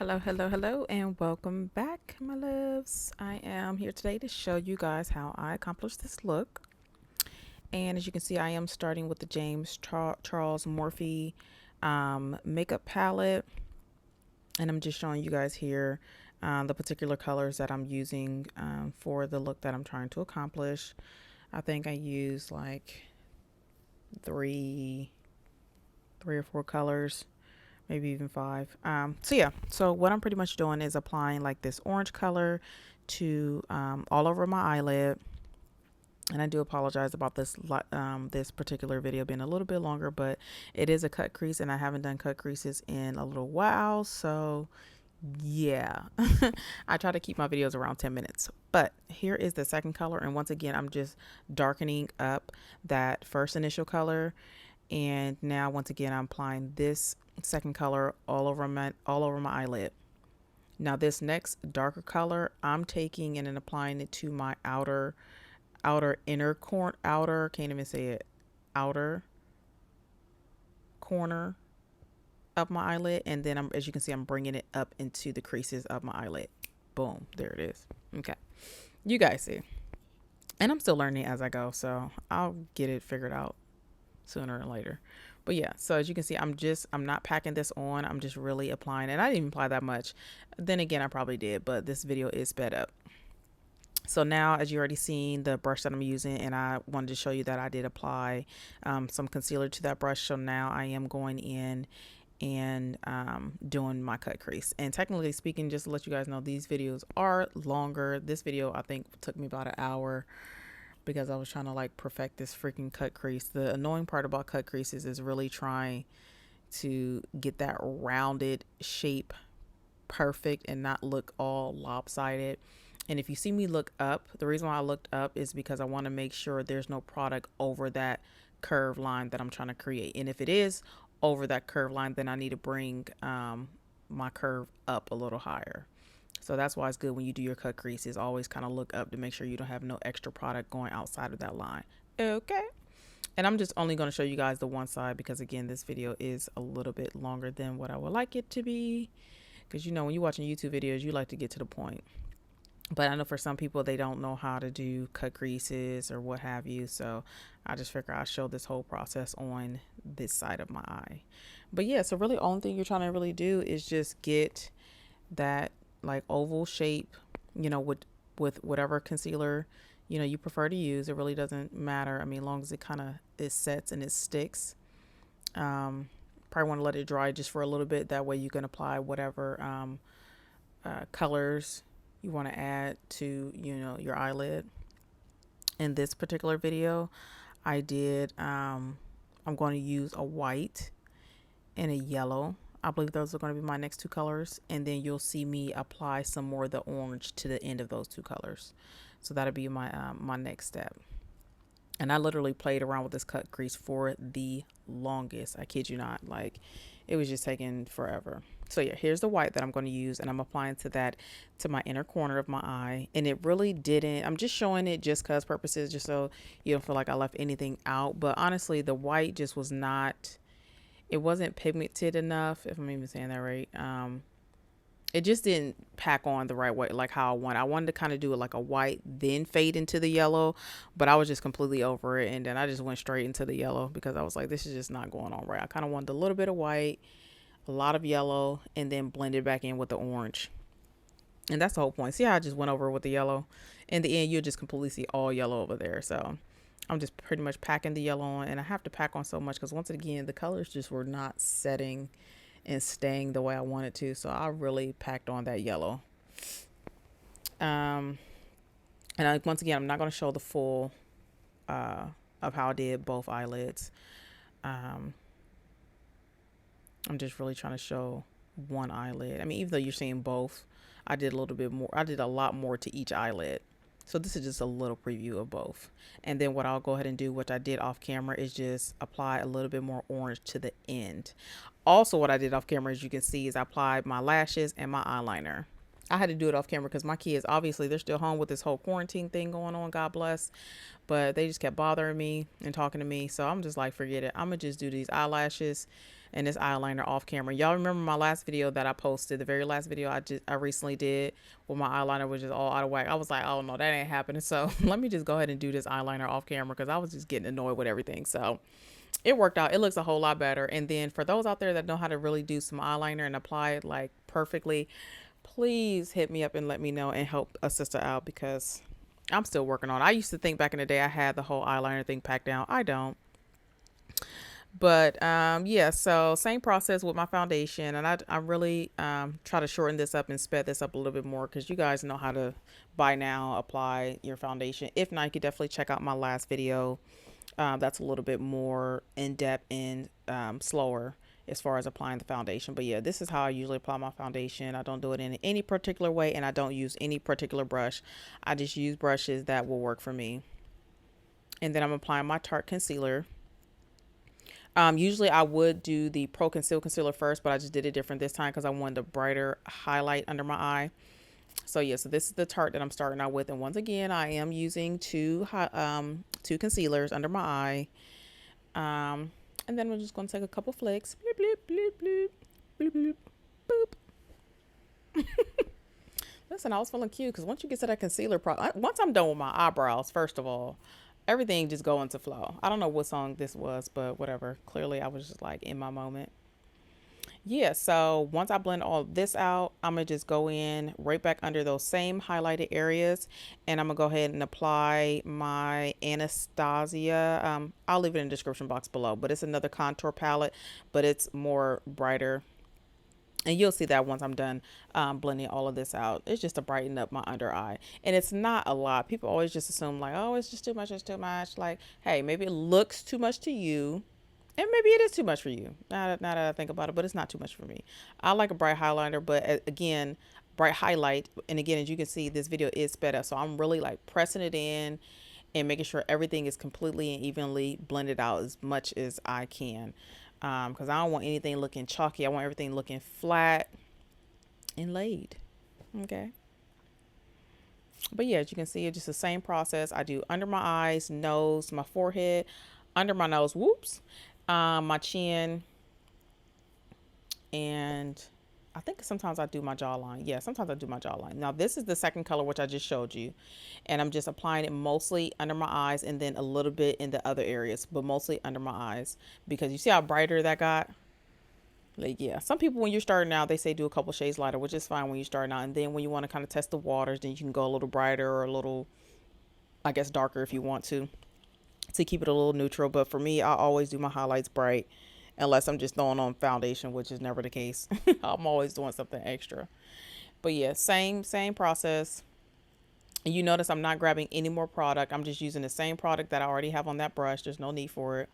Hello, and welcome back, my loves. I am here today to show you guys how I accomplished this look. And as you can see, I am starting with the Charles Morphe makeup palette. And I'm just showing you guys here the particular colors that I'm using for the look that I'm trying to accomplish. I think I used like three or four colors, maybe even five. So what I'm pretty much doing is applying like this orange color to all over my eyelid. And I do apologize about this particular video being a little bit longer, but it is a cut crease and I haven't done cut creases in a little while. So yeah, I try to keep my videos around 10 minutes. But here is the second color. And once again, I'm just darkening up that first initial color. And now once again, I'm applying this second color all over my eyelid. Now this next darker color, I'm taking and then applying it to my outer can't even say it, outer corner of my eyelid. And then as you can see, I'm bringing it up into the creases of my eyelid. Boom, there it is. Okay, you guys see. And I'm still learning as I go, so I'll get it figured out sooner or later. But yeah, so as you can see, I'm not packing this on. I'm just really applying it. I didn't even apply that much. Then again, I probably did, but this video is sped up. So now, as you already seen the brush that I'm using, and I wanted to show you that I did apply some concealer to that brush. So now I am going in and doing my cut crease. And technically speaking, just to let you guys know, these videos are longer. This video I think took me about an hour because I was trying to like perfect this freaking cut crease. The annoying part about cut creases is really trying to get that rounded shape perfect and not look all lopsided. And if you see me look up, the reason why I looked up is because I want to make sure there's no product over that curve line that I'm trying to create. And if it is over that curve line, then I need to bring my curve up a little higher. So that's why it's good when you do your cut crease is always kind of look up to make sure you don't have no extra product going outside of that line. Okay. And I'm just only going to show you guys the one side because again, this video is a little bit longer than what I would like it to be. Because you know, when you're watching YouTube videos, you like to get to the point. But I know for some people, they don't know how to do cut creases or what have you. So I just figure I'll show this whole process on this side of my eye. But yeah, so really only thing you're trying to really do is just get that like oval shape, you know, with whatever concealer, you know, you prefer to use. It really doesn't matter. I mean, as long as it kind of, it sets and it sticks. Probably want to let it dry just for a little bit. That way you can apply whatever colors you want to add to, you know, your eyelid. In this particular video, I did, I'm going to use a white and a yellow. I believe those are going to be my next two colors. And then you'll see me apply some more of the orange to the end of those two colors. So that'll be my, my next step. And I literally played around with this cut crease for the longest. I kid you not. Like, it was just taking forever. So yeah, here's the white that I'm going to use, and I'm applying to that, to my inner corner of my eye. And it really didn't, I'm just showing it just cause purposes, just so you don't feel like I left anything out. But honestly, the white just was not, it wasn't pigmented enough, if I'm even saying that right. It just didn't pack on the right way, like how I wanted. I wanted to kind of do it like a white, then fade into the yellow, but I was just completely over it. And then I just went straight into the yellow because I was like, this is just not going on right. I kind of wanted a little bit of white, a lot of yellow, and then blend it back in with the orange. And that's the whole point. See how I just went over with the yellow? In the end, you'll just completely see all yellow over there. So I'm just pretty much packing the yellow on, and I have to pack on so much because once again, the colors just were not setting and staying the way I wanted to. So I really packed on that yellow. And once again, I'm not going to show the full of how I did both eyelids. I'm just really trying to show one eyelid. I mean, even though you're seeing both, I did a little bit more. I did a lot more to each eyelid. So this is just a little preview of both. And then what I'll go ahead and do, which I did off camera, is just apply a little bit more orange to the end. Also, what I did off camera, as you can see, is I applied my lashes and my eyeliner. I had to do it off camera because my kids, obviously, they're still home with this whole quarantine thing going on, God bless. But they just kept bothering me and talking to me. So I'm just like, forget it. I'm going to just do these eyelashes. and this eyeliner off camera. Y'all remember my last video that I posted, the very last video I recently did, where my eyeliner was just all out of whack. I was like, oh no, that ain't happening. So let me just go ahead and do this eyeliner off camera, because I was just getting annoyed with everything. So it worked out. It looks a whole lot better. And then for those out there that know how to really do some eyeliner and apply it like perfectly, please hit me up and let me know and help a sister out, because I'm still working on it. I used to think back in the day I had the whole eyeliner thing packed down. I don't. But yeah, so same process with my foundation, and I really try to shorten this up and sped this up a little bit more, because you guys know how to by now apply your foundation. If not, you could definitely check out my last video. That's a little bit more in depth and slower as far as applying the foundation. But yeah, this is how I usually apply my foundation. I don't do it in any particular way, and I don't use any particular brush. I just use brushes that will work for me. And then I'm applying my Tarte concealer. Usually I would do the Pro Conceal Concealer first, but I just did it different this time because I wanted a brighter highlight under my eye. So yeah, so this is the Tarte that I'm starting out with. And once again, I am using two concealers under my eye. And then we're just going to take a couple flicks. Bloop, bloop, bloop, bloop, bloop, bloop, boop. Listen, I was feeling cute because once you get to that concealer once I'm done with my eyebrows, first of all, everything just go into flow. I don't know what song this was, but whatever. Clearly, I was just like in my moment. Yeah, so once I blend all this out, I'm going to just go in right back under those same highlighted areas, and I'm going to go ahead and apply my Anastasia. I'll leave it in the description box below, but it's another contour palette, but it's more brighter. And you'll see that once I'm done blending all of this out. It's just to brighten up my under eye. And it's not a lot. People always just assume like, oh, it's just too much, it's too much. Like, hey, maybe it looks too much to you. And maybe it is too much for you. Now that I think about it, but it's not too much for me. I like a bright highlighter, but again, bright highlight. And again, as you can see, this video is sped up. So I'm really like pressing it in and making sure everything is completely and evenly blended out as much as I can. Because I don't want anything looking chalky. I want everything looking flat and laid. Okay. But yeah, as you can see, it's just the same process. I do under my eyes, nose, my forehead, under my nose, whoops, my chin, and I think sometimes I do my jawline. Yeah, sometimes I do my jawline. Now, this is the second color, which I just showed you. And I'm just applying it mostly under my eyes and then a little bit in the other areas, but mostly under my eyes. Because you see how brighter that got? Like, yeah, some people, when you're starting out, they say do a couple shades lighter, which is fine when you're starting out. And then when you want to kind of test the waters, then you can go a little brighter or a little, I guess, darker if you want to keep it a little neutral. But for me, I always do my highlights bright, unless I'm just throwing on foundation, which is never the case. I'm always doing something extra. But yeah, same process. And you notice I'm not grabbing any more product. I'm just using the same product that I already have on that brush. There's no need for it.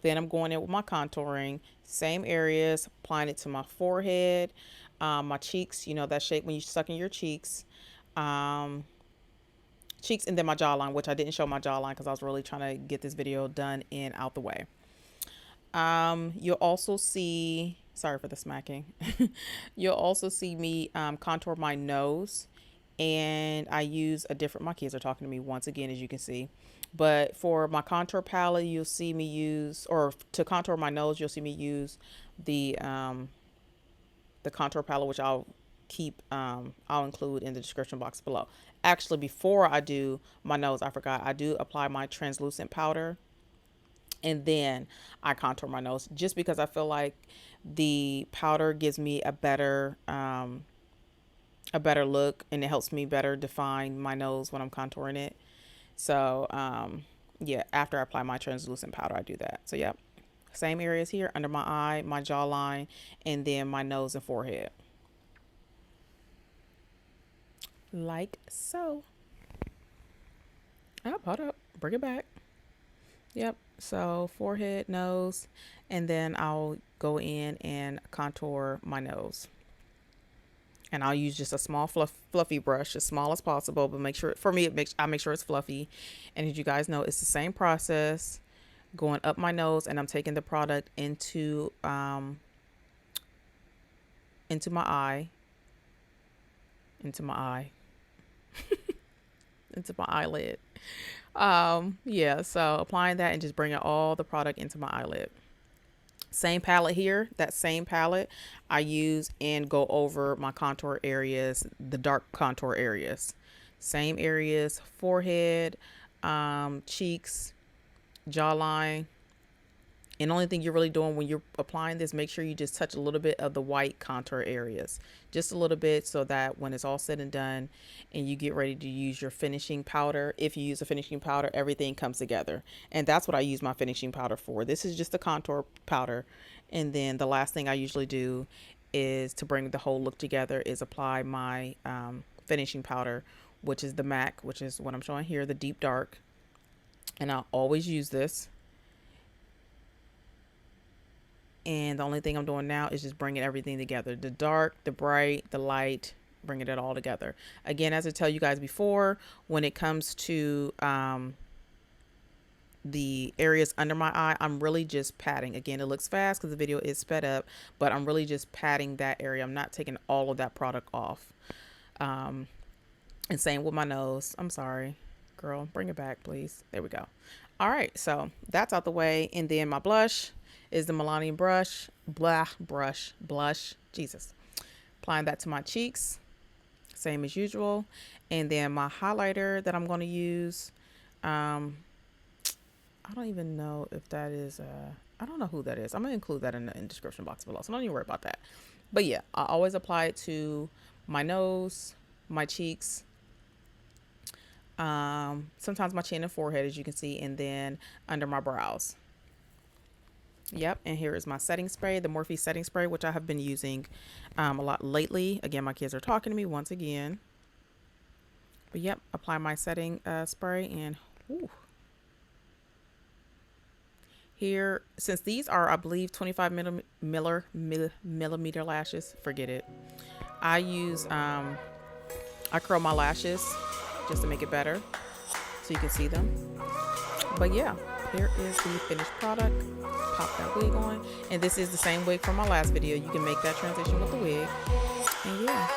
Then I'm going in with my contouring, same areas, applying it to my forehead, my cheeks, you know, that shape when you suck in your cheeks, cheeks, and then my jawline, which I didn't show my jawline because I was really trying to get this video done and out the way. You'll also see, sorry for the smacking. You'll also see me contour my nose, and I use a different, my kids are talking to me once again, as you can see. But for my contour palette, you'll see me use, or to contour my nose, you'll see me use the contour palette, which I'll include in the description box below. Actually, before I do my nose, I forgot, I do apply my translucent powder, and then I contour my nose, just because I feel like the powder gives me a better look, and it helps me better define my nose when I'm contouring it. So yeah, after I apply my translucent powder, I do that. So yeah, same areas here, under my eye, my jawline, and then my nose and forehead, like so. Hold up, bring it back. Yep, so forehead, nose, and then I'll go in and contour my nose. And I'll use just a small fluffy brush, as small as possible, but make sure, for me, I make sure it's fluffy. And as you guys know, it's the same process, going up my nose, and I'm taking the product into my eye, into my eyelid. Yeah, so applying that and just bringing all the product into my eyelid. Same palette here, that same palette I use and go over my contour areas, the dark contour areas. Same areas, forehead, cheeks, jawline. And the only thing you're really doing when you're applying this, make sure you just touch a little bit of the white contour areas. Just a little bit, so that when it's all said and done and you get ready to use your finishing powder, if you use a finishing powder, everything comes together. And that's what I use my finishing powder for. This is just the contour powder. And then the last thing I usually do is, to bring the whole look together, is apply my finishing powder, which is the MAC, which is what I'm showing here, the deep dark. And I'll always use this. And the only thing I'm doing now is just bringing everything together. The dark, the bright, the light, bringing it all together. Again, as I tell you guys before, when it comes to the areas under my eye, I'm really just patting. Again, it looks fast because the video is sped up, but I'm really just patting that area. I'm not taking all of that product off. And same with my nose. I'm sorry, girl, bring it back, please. There we go. All right, so that's out the way. And then my blush is the Milani blush. Jesus. Applying that to my cheeks, same as usual. And then my highlighter that I'm going to use, I don't even know if that is, I don't know who that is. I'm going to include that in the description box below, so don't even worry about that. But yeah, I always apply it to my nose, my cheeks, sometimes my chin and forehead, as you can see, and then under my brows. Yep, and here is my setting spray, the Morphe setting spray, which I have been using a lot lately. Again, my kids are talking to me once again. But yep, apply my setting spray, and whew. Here, since these are, I believe, 25 millimeter lashes, forget it. I use, I curl my lashes just to make it better so you can see them. But yeah, here is the finished product. Pop that wig on, and this is the same wig from my last video. You can make that transition with the wig, and yeah.